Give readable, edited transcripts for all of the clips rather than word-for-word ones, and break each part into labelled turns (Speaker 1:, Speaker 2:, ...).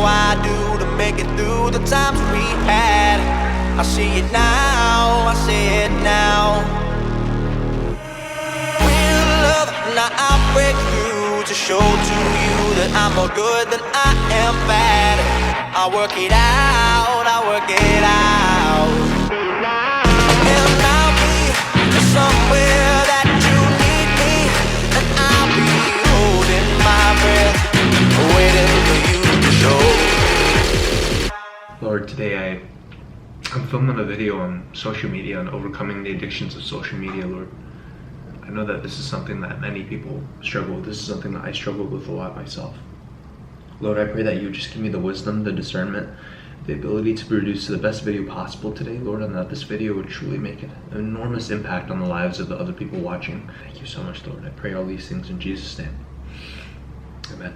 Speaker 1: I do to make it through the times we had. I see it now, I see it now. Real love, now I'll break through to show to you that I'm more good than I am bad. I work it out, I work it out. And I'll be somewhere that you need me, and I'll be holding my breath, waiting for you to show.
Speaker 2: Lord, today I'm filming a video on social media, on overcoming the addictions of social media, Lord. I know that this is something that many people struggle with. This is something that I struggled with a lot myself. Lord, I pray that you just give me the wisdom, the discernment, the ability to produce the best video possible today, Lord, and that this video would truly make an enormous impact on the lives of the other people watching. Thank you so much, Lord. I pray all these things in Jesus' name. Amen.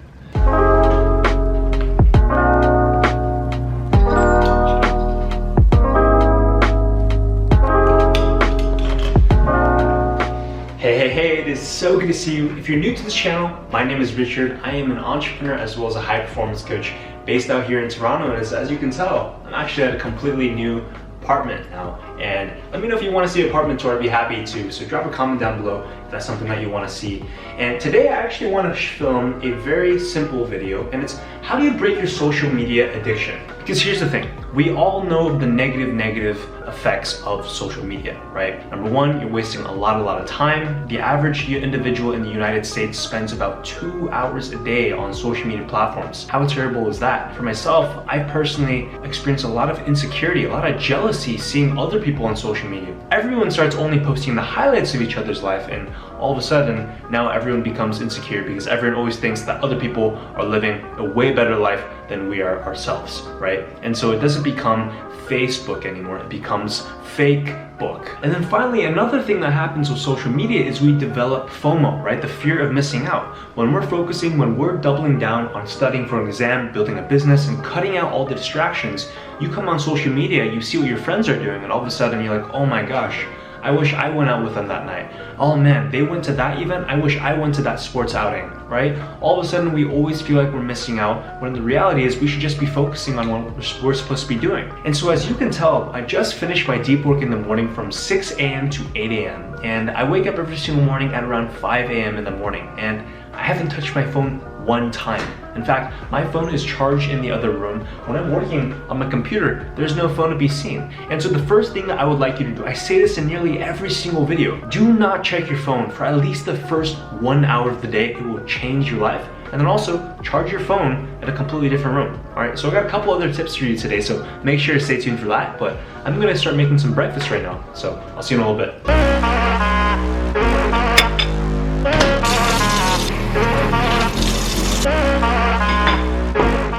Speaker 2: Hey, it is so good to see you. If you're new to this channel, my name is Richard. I am an entrepreneur as well as a high performance coach based out here in Toronto. And as you can tell, I'm actually at a completely new apartment now. And let me know if you want to see an apartment tour. I'd be happy to. So drop a comment down below if that's something that you want to see. And today I actually want to film a very simple video, and it's how do you break your social media addiction? Because here's the thing, we all know the negative effects of social media, right? Number one, you're wasting a lot of time. The average individual in the United States spends about 2 hours a day on social media platforms. How terrible is that? For myself, I personally experience a lot of insecurity, a lot of jealousy seeing other people on social media. Everyone starts only posting the highlights of each other's life, and all of a sudden, now everyone becomes insecure because everyone always thinks that other people are living a way better life than we are ourselves, right? And so it doesn't become Facebook anymore, it becomes fake book. And then finally, another thing that happens with social media is we develop FOMO, right? The fear of missing out. When we're focusing, when we're doubling down on studying for an exam, building a business, and cutting out all the distractions, you come on social media, you see what your friends are doing, and all of a sudden you're like, oh my gosh, I wish I went out with them that night. Oh man, they went to that event, I wish I went to that sports outing, right? All of a sudden we always feel like we're missing out, when the reality is we should just be focusing on what we're supposed to be doing. And so as you can tell, I just finished my deep work in the morning from 6 a.m. to 8 a.m. And I wake up every single morning at around 5 a.m. in the morning, and I haven't touched my phone one time. In fact, my phone is charged in the other room. When I'm working on my computer, there's no phone to be seen. And so the first thing that I would like you to do, I say this in nearly every single video, do not check your phone for at least the first 1 hour of the day. It will change your life. And then also charge your phone at a completely different room. All right, so I got a couple other tips for you today, so make sure to stay tuned for that. But I'm gonna start making some breakfast right now. So I'll see you in a little bit.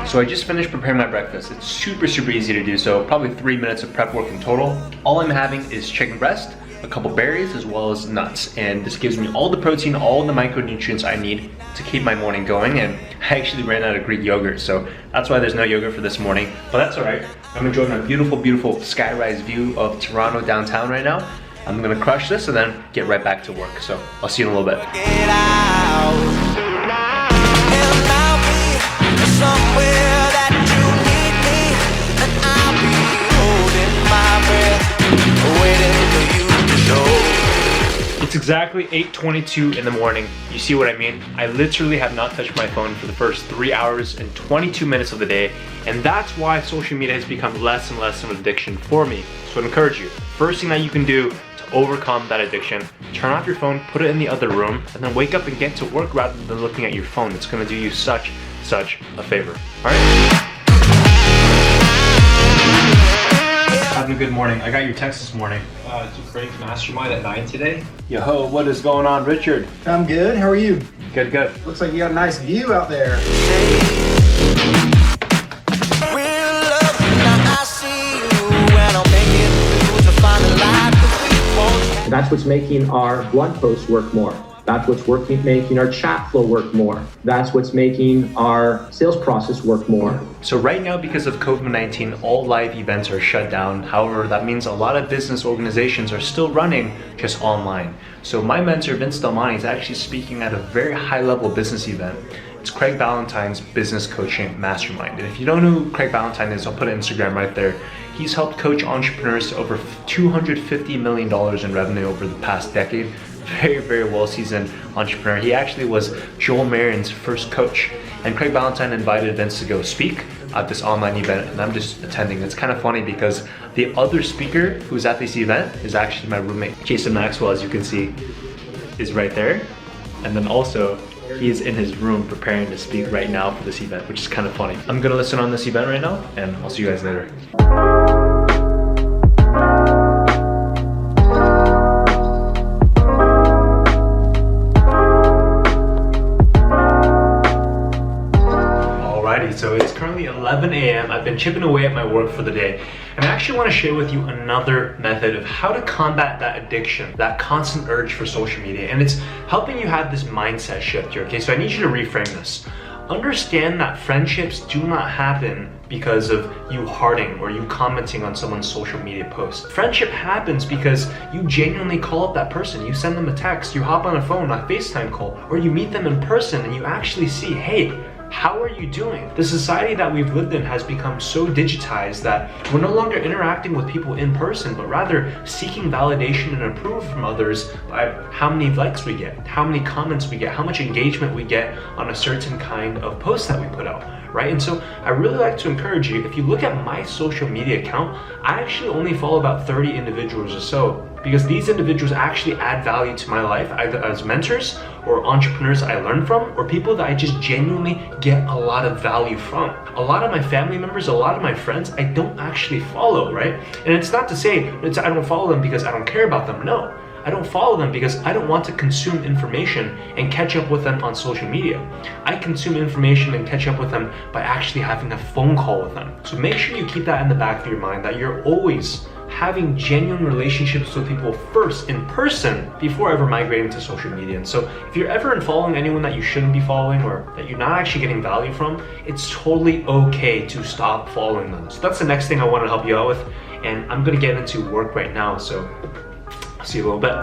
Speaker 2: So I just finished preparing my breakfast. It's super easy to do, so probably 3 minutes of prep work in total. All I'm having is chicken breast, a couple berries, as well as nuts. And this gives me all the protein, all the micronutrients I need to keep my morning going. And I actually ran out of Greek yogurt, so that's why there's no yogurt for this morning. But that's all right. I'm enjoying a beautiful skyrise view of Toronto downtown right now. I'm gonna crush this and then get right back to work. So I'll see you in a little bit.
Speaker 1: Somewhere that you need me, and I'll be holding my breath, waiting for you to show.
Speaker 2: It's exactly 8:22 in the morning. You see what I mean? I literally have not touched my phone for the first 3 hours and 22 minutes of the day, and that's why social media has become less and less of an addiction for me. So I encourage you, first thing that you can do to overcome that addiction, turn off your phone, put it in the other room, and then wake up and get to work rather than looking at your phone. It's gonna do you such a favor. All right. Having a good morning. I got your text this morning.
Speaker 3: To break Mastermind at 9 today.
Speaker 2: Yo, what is going on, Richard?
Speaker 4: I'm good. How are you?
Speaker 2: Good.
Speaker 4: Looks like you got a nice view out there.
Speaker 5: That's what's making our blog posts work more. That's what's making our chat flow work more. That's what's making our sales process work more.
Speaker 2: So right now, because of COVID-19, all live events are shut down. However, that means a lot of business organizations are still running just online. So my mentor, Vince Delmonte, is actually speaking at a very high level business event. It's Craig Ballantyne's Business Coaching Mastermind. And if you don't know who Craig Ballantyne is, I'll put Instagram right there. He's helped coach entrepreneurs to over $250 million in revenue over the past decade. Very, very well-seasoned entrepreneur. He actually was Joel Marion's first coach. And Craig Ballantyne invited Vince to go speak at this online event, and I'm just attending. It's kind of funny because the other speaker who's at this event is actually my roommate. Jason Maxwell, as you can see, is right there. And then also, he is in his room preparing to speak right now for this event, which is kind of funny. I'm gonna listen on this event right now, and I'll see you guys later. So it's currently 11 a.m. I've been chipping away at my work for the day, and I actually want to share with you another method of how to combat that addiction, that constant urge for social media, and it's helping you have this mindset shift here, okay? So I need you to reframe this. Understand that friendships do not happen because of you hearting or you commenting on someone's social media post. Friendship happens because you genuinely call up that person, you send them a text, you hop on a phone, a FaceTime call, or you meet them in person and you actually see, hey, how are you doing? The society that we've lived in has become so digitized that we're no longer interacting with people in person, but rather seeking validation and approval from others by how many likes we get, how many comments we get, how much engagement we get on a certain kind of post that we put out, right? And so I really like to encourage you, if you look at my social media account, I actually only follow about 30 individuals or so, because these individuals actually add value to my life, either as mentors or entrepreneurs I learn from, or people that I just genuinely get a lot of value from. A lot of my family members, a lot of my friends, I don't actually follow, right? And it's not to say I don't follow them because I don't care about them. No, I don't follow them because I don't want to consume information and catch up with them on social media. I consume information and catch up with them by actually having a phone call with them. So make sure you keep that in the back of your mind, that you're always having genuine relationships with people first in person before ever migrating to social media. And so if you're ever following anyone that you shouldn't be following or that you're not actually getting value from, it's totally okay to stop following them. So that's the next thing I want to help you out with. And I'm gonna get into work right now, so I'll see you a little bit.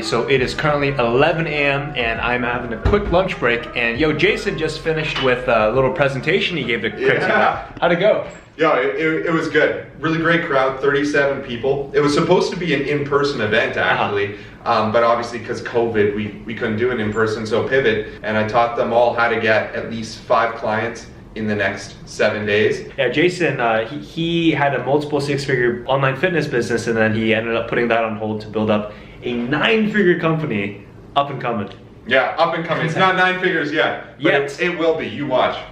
Speaker 2: So it is currently 11 a.m. and I'm having a quick lunch break. And yo, Jason just finished with a little presentation he gave to Crazy.
Speaker 6: Yeah.
Speaker 2: How'd it go?
Speaker 6: Yeah, it was good. Really great crowd, 37 people. It was supposed to be an in-person event actually, but obviously because COVID, we couldn't do it in person, so pivot. And I taught them all how to get at least 5 clients in the next 7 days.
Speaker 2: Yeah, Jason, he had a multiple 6-figure online fitness business, and then he ended up putting that on hold to build up a 9-figure company, up and coming.
Speaker 6: Yeah, up and coming. It's not 9 figures yet, but it will be. You watch.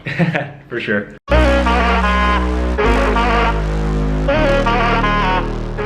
Speaker 2: For sure.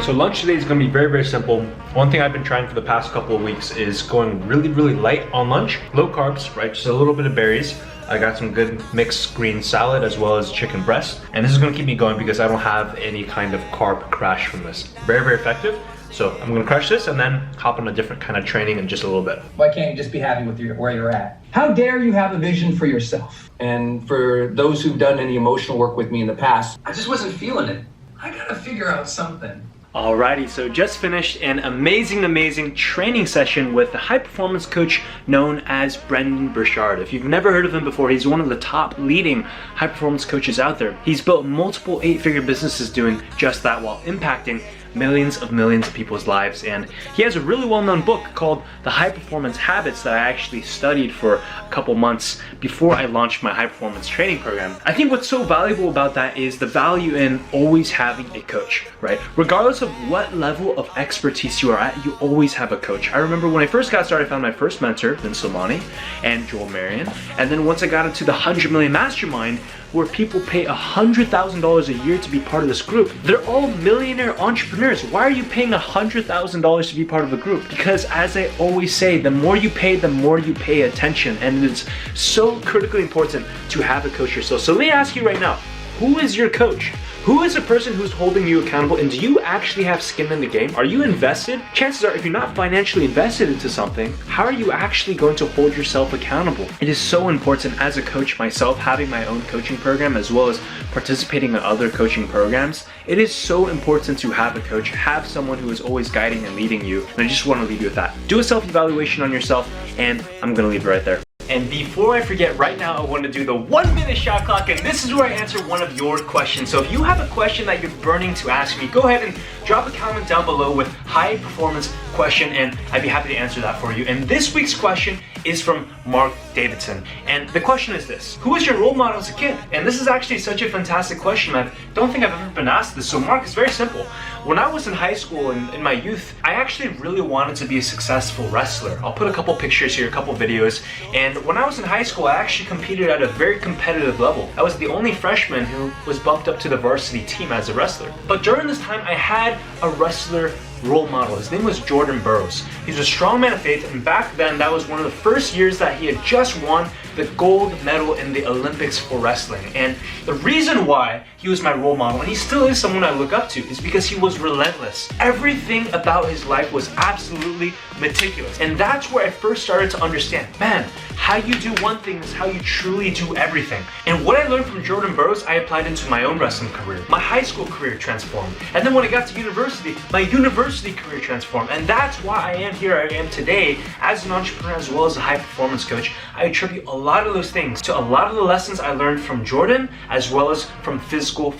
Speaker 2: So lunch today is going to be very, very simple. One thing I've been trying for the past couple of weeks is going really, really light on lunch. Low carbs, right? Just a little bit of berries. I got some good mixed green salad as well as chicken breast. And this is going to keep me going because I don't have any kind of carb crash from this. Very, very effective. So I'm gonna crush this and then hop on a different kind of training in just a little bit.
Speaker 7: Why can't you just be happy with where you're at? How dare you have a vision for yourself? And for those who've done any emotional work with me in the past, I just wasn't feeling it. I gotta figure out something.
Speaker 2: Alrighty, so just finished an amazing training session with a high performance coach known as Brendon Burchard. If you've never heard of him before, he's one of the top leading high performance coaches out there. He's built multiple 8-figure businesses doing just that while impacting millions of people's lives, and he has a really well-known book called The High Performance Habits that I actually studied for a couple months before I launched my high performance training program. I think what's so valuable about that is the value in always having a coach, right? Regardless of what level of expertise you are at, you always have a coach. I remember when I first got started, I found my first mentor, Vince Lamani and Joel Marion, and then once I got into the 100 Million Mastermind, where people pay $100,000 a year to be part of this group. They're all millionaire entrepreneurs. Why are you paying $100,000 to be part of a group? Because as I always say, the more you pay, the more you pay attention. And it's so critically important to have a coach yourself. So let me ask you right now, who is your coach? Who is the person who's holding you accountable, and do you actually have skin in the game? Are you invested? Chances are, if you're not financially invested into something, how are you actually going to hold yourself accountable? It is so important as a coach myself, having my own coaching program as well as participating in other coaching programs. It is so important to have a coach, have someone who is always guiding and leading you. And I just want to leave you with that. Do a self-evaluation on yourself, and I'm gonna leave it right there. And before I forget, right now I want to do the 1 minute shot clock, and this is where I answer one of your questions. So if you have a question that you're burning to ask me, go ahead and drop a comment down below with high performance question, and I'd be happy to answer that for you. And this week's question is from Mark Davidson. And the question is this: who was your role model as a kid? And this is actually such a fantastic question. I don't think I've ever been asked this. So Mark, it's very simple. When I was in high school and in my youth, I actually really wanted to be a successful wrestler. I'll put a couple pictures here, a couple videos. And when I was in high school, I actually competed at a very competitive level. I was the only freshman who was bumped up to the varsity team as a wrestler. But during this time, I had a wrestler role model. His name was Jordan Burroughs. He's a strongman of faith, and back then that was one of the first years that he had just won the gold medal in the Olympics for wrestling. And the reason why he was my role model, and he still is someone I look up to, is because he was relentless. Everything about his life was absolutely meticulous. And that's where I first started to understand, man, how you do one thing is how you truly do everything. And what I learned from Jordan Burroughs, I applied into my own wrestling career. My high school career transformed. And then when I got to university, my university career transformed. And that's why I am here I am today as an entrepreneur as well as a high performance coach. I attribute a lot of those things to a lot of the lessons I learned from Jordan as well as from physical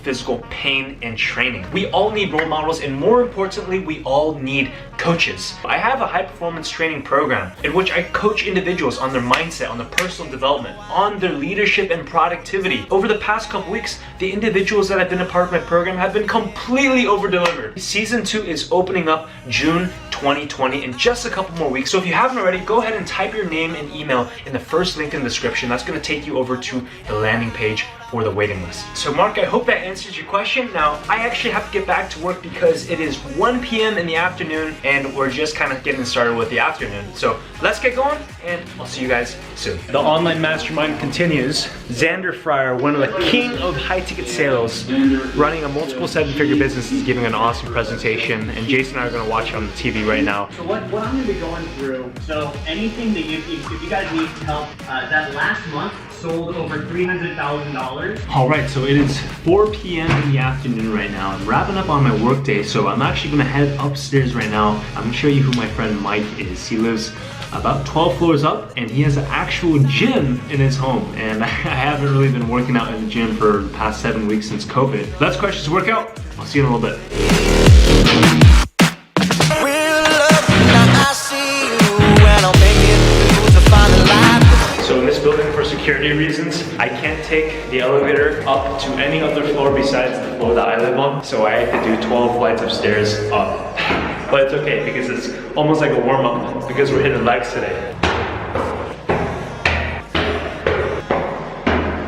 Speaker 2: pain and training. We all need role models, and more importantly, we all need coaches. I have a high performance training program in which I coach individuals on their mindset, on their personal development, on their leadership and productivity. Over the past couple weeks, the individuals that have been a part of my program have been completely over-delivered. Season 2 is opening up June 2020 in just a couple more weeks. So if you haven't already, go ahead and type your name and email in the first link in the description. That's going to take you over to the landing page for the waiting list. So Mark, I hope that answers your question. Now, I actually have to get back to work because it is 1 p.m. in the afternoon and we're just kind of getting started with the afternoon. So let's get going, and I'll see you guys soon. The online mastermind continues. Xander Fryer, one of the king of high ticket sales, running a multiple 7-figure business, is giving an awesome presentation, and Jason and I are going to watch it on the TV right now.
Speaker 8: So what I'm going to be going through, so anything that if you guys need help, that last month sold over $300,000.
Speaker 2: All right, so it is 4 p.m. in the afternoon right now. I'm wrapping up on my work day, so I'm actually gonna head upstairs right now. I'm gonna show you who my friend Mike is. He lives about 12 floors up, and he has an actual gym in his home. And I haven't really been working out in the gym for the past 7 weeks since COVID. Let's crush this workout. I'll see you in a little bit. So in this building, for security reasons, I can't take the elevator up to any other floor besides the floor that I live on. So I have to do 12 flights of stairs up. But it's okay because it's almost like a warm-up because we're hitting legs today.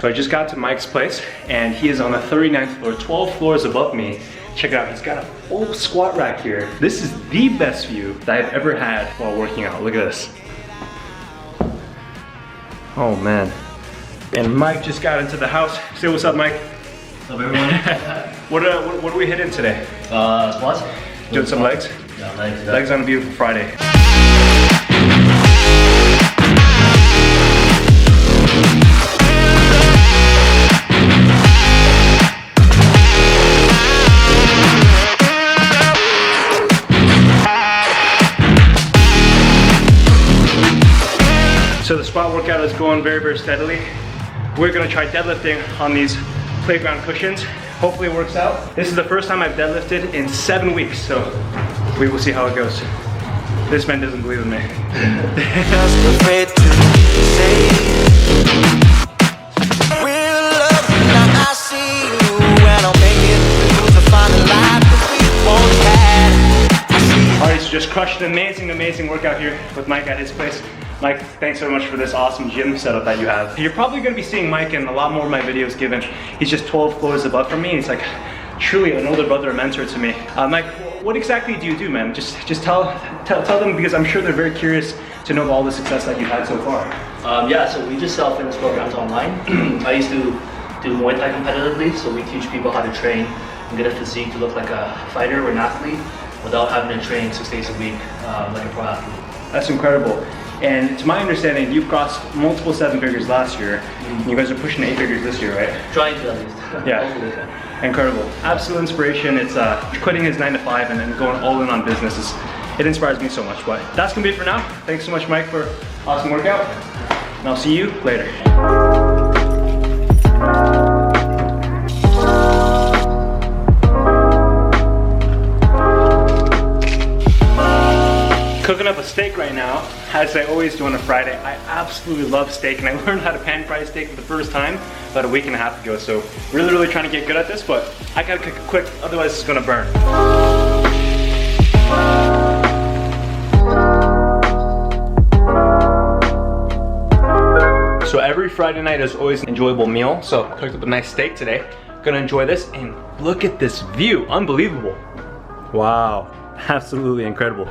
Speaker 2: So I just got to Mike's place and he is on the 39th floor, 12 floors above me. Check it out, he's got a full squat rack here. This is the best view that I've ever had while working out. Look at this. Oh man. And Mike just got into the house. Say what's up, Mike.
Speaker 8: What's up, everyone?
Speaker 2: What are we hitting today?
Speaker 8: Squats.
Speaker 2: Doing some legs?
Speaker 8: Yeah, legs. Yeah.
Speaker 2: Legs on a beautiful Friday. So the squat workout is going very, very steadily. We're gonna try deadlifting on these playground cushions. Hopefully it works out. This is the first time I've deadlifted in 7 weeks, so we will see how it goes. This man doesn't believe in me.
Speaker 1: Just afraid to say we're love. Now I see you and I'll make it through to find the life that we once had.
Speaker 2: Alright, so just crushed an amazing workout here with Mike at his place. Mike, thanks so much for this awesome gym setup that you have. You're probably going to be seeing Mike in a lot more of my videos given he's just 12 floors above from me. He's like truly an older brother, a mentor to me. Mike, what exactly do you do, man? Just tell them, because I'm sure they're very curious to know all the success that you've had so far.
Speaker 8: Yeah, so we just sell fitness programs online. I used to
Speaker 9: do Muay Thai competitively, so we teach people how to train and get a physique to look like a fighter or an athlete without having to train 6 days a week like a pro athlete.
Speaker 2: That's incredible. And to my understanding, you've crossed multiple 7 figures last year. You guys are pushing 8 figures this year, right?
Speaker 9: Trying to, at least.
Speaker 2: Yeah.
Speaker 9: Hopefully.
Speaker 2: Incredible. Absolute inspiration. It's quitting his 9 to 5 and then going all in on business. It inspires me so much. But that's gonna be it for now. Thanks so much, Mike, for awesome workout. And I'll see you later. Cooking up a steak right now, as I always do on a Friday. I absolutely love steak, and I learned how to pan fry steak for the first time about a week and a half ago. So really trying to get good at this, but I gotta cook it quick, otherwise it's gonna burn. So every Friday night is always an enjoyable meal. So I cooked up a nice steak today. Gonna enjoy this, and look at this view, unbelievable. Wow, absolutely incredible.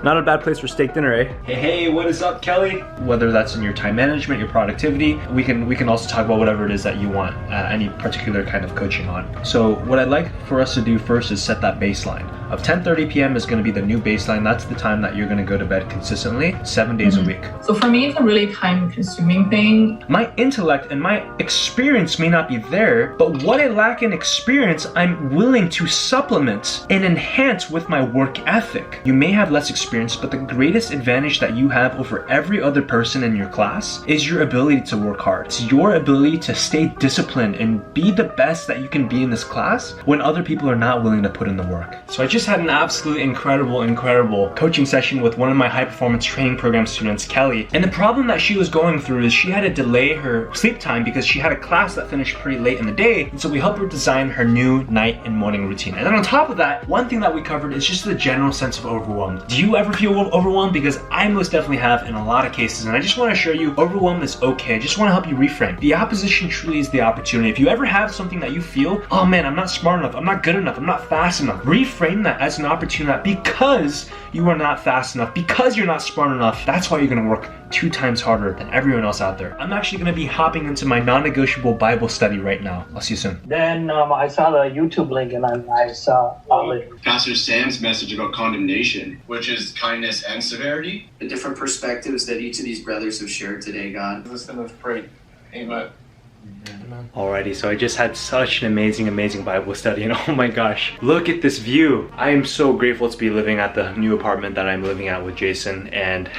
Speaker 2: Not a bad place for steak dinner, eh? Hey, what is up, Kelly? Whether that's in your time management, your productivity, we can also talk about whatever it is that you want, any particular kind of coaching on. So what I'd like for us to do first is set that baseline. Of 10:30 p.m. is gonna be the new baseline. That's the time that you're gonna go to bed consistently, 7 days a week.
Speaker 10: So for me, it's a really time-consuming thing.
Speaker 2: My intellect and my experience may not be there, but what I lack in experience, I'm willing to supplement and enhance with my work ethic. You may have less experience, but the greatest advantage that you have over every other person in your class is your ability to work hard. It's your ability to stay disciplined and be the best that you can be in this class when other people are not willing to put in the work. So I just had an absolutely incredible coaching session with one of my high performance training program students, Kelly. And the problem that she was going through is she had to delay her sleep time because she had a class that finished pretty late in the day. And so we helped her design her new night and morning routine. And then on top of that, one thing that we covered is just the general sense of overwhelm. Do you ever feel overwhelmed? Because I most definitely have in a lot of cases, and I just want to assure you, overwhelm is okay. I just want to help you reframe. The opposition truly is the opportunity. If you ever have something that you feel, oh man, I'm not smart enough, I'm not good enough, I'm not fast enough, reframe that as an opportunity that because you are not fast enough, because you're not smart enough, that's why you're going to work 2 times harder than everyone else out there. I'm actually going to be hopping into my non-negotiable Bible study right now. I'll see you soon.
Speaker 11: Then I saw the YouTube link and I saw
Speaker 12: Pastor Sam's message about condemnation, which is kindness and severity.
Speaker 13: The different perspectives that each of these brothers have shared today, God.
Speaker 12: Listen, let's pray. Amen.
Speaker 2: Alrighty, so I just had such an amazing Bible study, and oh my gosh, look at this view. I am so grateful to be living at the new apartment that I'm living at with Jason, and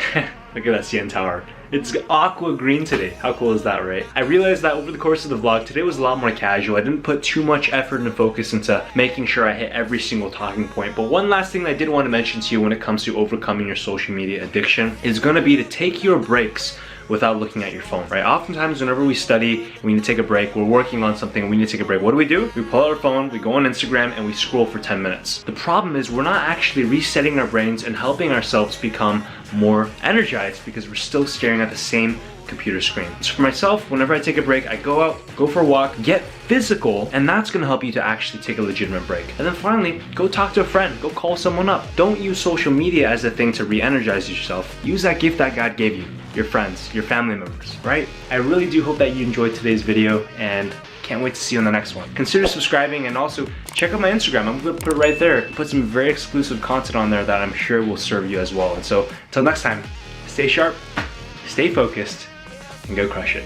Speaker 2: look at that CN Tower. It's aqua green today. How cool is that, right? I realized that over the course of the vlog, today was a lot more casual. I didn't put too much effort and focus into making sure I hit every single talking point. But one last thing I did want to mention to you when it comes to overcoming your social media addiction is gonna be to take your breaks without looking at your phone, right? Oftentimes whenever we study and we need to take a break, we're working on something and we need to take a break. What do? We pull out our phone, we go on Instagram, and we scroll for 10 minutes. The problem is we're not actually resetting our brains and helping ourselves become more energized because we're still staring at the same computer screen. So for myself, whenever I take a break, I go out, go for a walk, get physical, and that's gonna help you to actually take a legitimate break. And then finally, go talk to a friend, go call someone up. Don't use social media as a thing to re-energize yourself. Use that gift that God gave you, your friends, your family members, right? I really do hope that you enjoyed today's video, and can't wait to see you on the next one. Consider subscribing, and also check out my Instagram. I'm gonna put it right there. Put some very exclusive content on there that I'm sure will serve you as well. And so, until next time, stay sharp, stay focused, and go crush it.